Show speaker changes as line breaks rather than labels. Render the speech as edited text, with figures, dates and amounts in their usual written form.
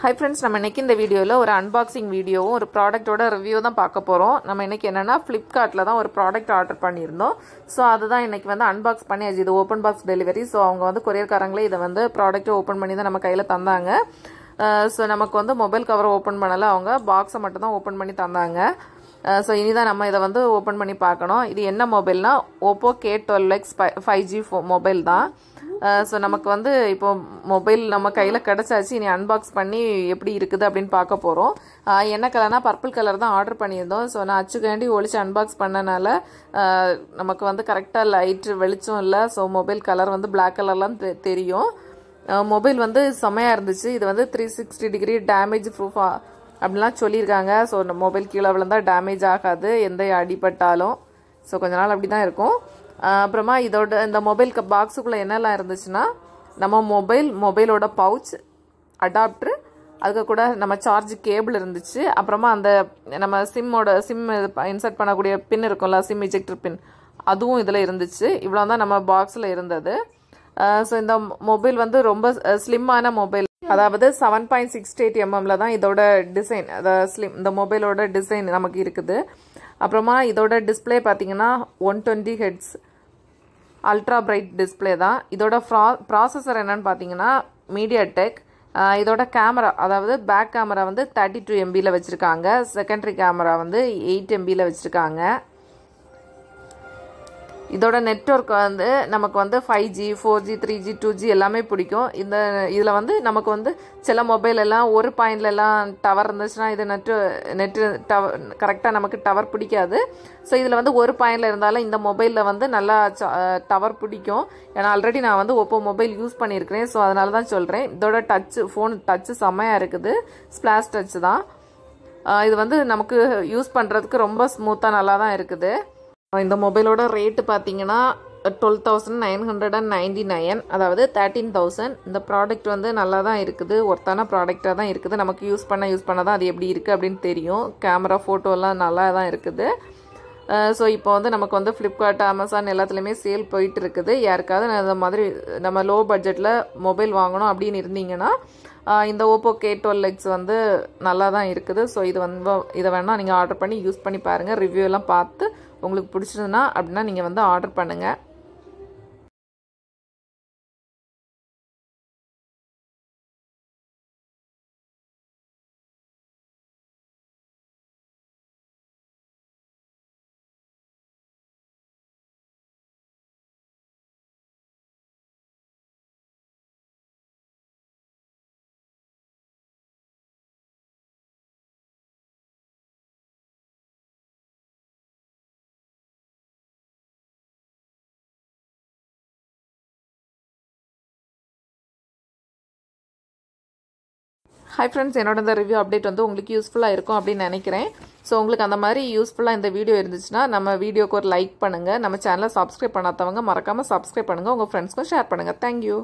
Hi friends, நம்ம இன்னைக்கு இந்த வீடியோல ஒரு unboxing வீடியோவும் ஒரு ப்ராடக்ட்டோட ரிவ்யூ தான் பார்க்க போறோம். நம்ம இன்னைக்கு என்னன்னா Flipkartல தான் ஒரு ப்ராடக்ட் ஆர்டர் பண்ணியிருந்தோம். சோ அதுதான் இன்னைக்கு வந்து அன்பாக்ஸ் பண்ணியாச்சு. இது ஓபன் பாக்ஸ் டெலிவரி. சோ அவங்க வந்து கொரியர்காரங்களே இத வந்து ப்ராடக்ட் ஓபன் பண்ணி தான் நம்ம கையில தந்தாங்க. சோ நமக்கு வந்து மொபைல் கவர் ஓபன் பண்ணல, அவங்க பாக்ஸை மட்டும் தான் ஓபன் பண்ணி தந்தாங்க. சோ இனிதான் நம்ம இத வந்து ஓபன் பண்ணி பார்க்கணும். இது என்ன மொபைல்னா Oppo K12X 5G மொபைல் தான். சோ நமக்கு வந்து இப்போ மொபைல் நம்ம கையில கிடைச்சாச்சு. இனி அன்பாக்ஸ் பண்ணி எப்படி இருக்குது அப்படின்னு பார்க்க போறோம். என்ன கலர்னா பர்பிள் கலர் தான் ஆர்டர் பண்ணியிருந்தோம். சோ நான் அச்சுக்காண்டி ஒளிச்சு அன்பாக்ஸ் பண்ணனால நமக்கு வந்து கரெக்டா லைட் வெளிச்சம் இல்லை. ஸோ மொபைல் கலர் வந்து பிளாக் கலர்லாம் தெரியும். மொபைல் வந்து செம்மையா இருந்துச்சு. இது வந்து 360 டிகிரி டேமேஜ் ப்ரூஃப் அப்படிலாம் சொல்லியிருக்காங்க. ஸோ மொபைல் கீழே விழுந்தா டேமேஜ் ஆகாது எந்த அடிபட்டாலும். ஸோ கொஞ்ச நாள் அப்படி தான் இருக்கும். அப்புறமா இதோட இந்த மொபைல் பாக்ஸுக்குள்ளே என்னெல்லாம் இருந்துச்சுன்னா, நம்ம மொபைலோட பவுச், அடாப்டர், அதுக்கு கூட நம்ம சார்ஜ் கேபிள் இருந்துச்சு. அப்புறமா அந்த நம்ம சிம் இன்சர்ட் பண்ணக்கூடிய பின் இருக்கும்ல, சிம் இஜெக்டர் பின், அதுவும் இதில் இருந்துச்சு. இவ்வளோ தான் நம்ம பாக்ஸில் இருந்தது. ஸோ இந்த மொபைல் வந்து ரொம்ப ஸ்லிம்மான மொபைல், அதாவது 7.68 mm தான் இதோட டிசைன். இந்த மொபைலோட டிசைன் நமக்கு இருக்குது. அப்புறமா இதோட டிஸ்பிளே பார்த்தீங்கன்னா 120 Hz அல்ட்ரா பிரைட் டிஸ்பிளே தான். இதோட ப்ராசஸர் என்னன்னு பார்த்தீங்கன்னா MediaTek. இதோட கேமரா, அதாவது பேக் கேமரா வந்து 32 MBல வச்சுருக்காங்க. செகண்டரி கேமரா வந்து 8 MBல வச்சுருக்காங்க. இதோட நெட்வொர்க் வந்து நமக்கு வந்து 5G 4G 3G 2G எல்லாமே பிடிக்கும். இதில் வந்து நமக்கு வந்து சில மொபைல் எல்லாம் ஒரு பாயிண்ட்ல எல்லாம் டவர் இருந்துச்சுன்னா இது நெட்டு டவர் கரெக்டாக நமக்கு டவர் பிடிக்காது. ஸோ இதில் வந்து ஒரு பாயிண்ட்ல இருந்தாலும் இந்த மொபைலில் வந்து நல்லா டவர் பிடிக்கும். ஏன்னா ஆல்ரெடி நான் வந்து Oppo மொபைல் யூஸ் பண்ணியிருக்கிறேன். ஸோ அதனால தான் சொல்கிறேன். இதோட ஃபோன் டச்சு செம்மையாக இருக்குது. ஸ்பிளாஷ் டச் தான். இது வந்து நமக்கு யூஸ் பண்ணுறதுக்கு ரொம்ப ஸ்மூத்தாக நல்லா தான் இருக்குது. இந்த மொபைலோட ரேட்டு பார்த்தீங்கன்னா 12,999, அதாவது 13,000. இந்த ப்ராடக்ட் வந்து நல்லா தான் இருக்குது, ஒர்த்தான ப்ராடக்டாக தான் இருக்குது. நமக்கு யூஸ் பண்ண தான் அது எப்படி இருக்குது அப்படின்னு தெரியும். கேமரா ஃபோட்டோலாம் நல்லா தான் இருக்குது. ஸோ இப்போ வந்து நமக்கு வந்து Flipkart, Amazon எல்லாத்துலேயுமே சேல் போயிட்டு இருக்குது. யாருக்காவது இந்த மாதிரி நம்ம லோ பட்ஜெட்டில் மொபைல் வாங்கணும் அப்படின்னு இருந்தீங்கன்னா இந்த Oppo K12X வந்து நல்லா தான் இருக்குது. ஸோ இதை வேணால் நீங்கள் ஆர்டர் பண்ணி யூஸ் பண்ணி பாருங்கள். ரிவ்யூ எல்லாம் பார்த்து உங்களுக்கு பிடிச்சதுன்னா அப்படின்னா நீங்கள் வந்து ஆர்டர் பண்ணுங்கள். ஹாய் ஃப்ரெண்ட்ஸ், என்னோட இந்த ரிவ்யூ அப்டேட் வந்து உங்களுக்கு யூஸ்ஃபுல்லாக இருக்கும் அப்படின்னு நினைக்கிறேன். ஸோ உங்களுக்கு அந்த மாதிரி யூஸ்ஃபுல்லாக இந்த வீடியோ இருந்துச்சுன்னா நம்ம வீடியோக்கு ஒரு லைக் பண்ணுங்கள். நம்ம சேனலை சப்ஸ்கிரைப் பண்ணாதவங்க மறக்காமல் சப்ஸ்கிரைப் பண்ணுங்கள். உங்கள் ஃப்ரெண்ட்ஸ்க்கும் ஷேர் பண்ணுங்கள். தேங்க்யூ.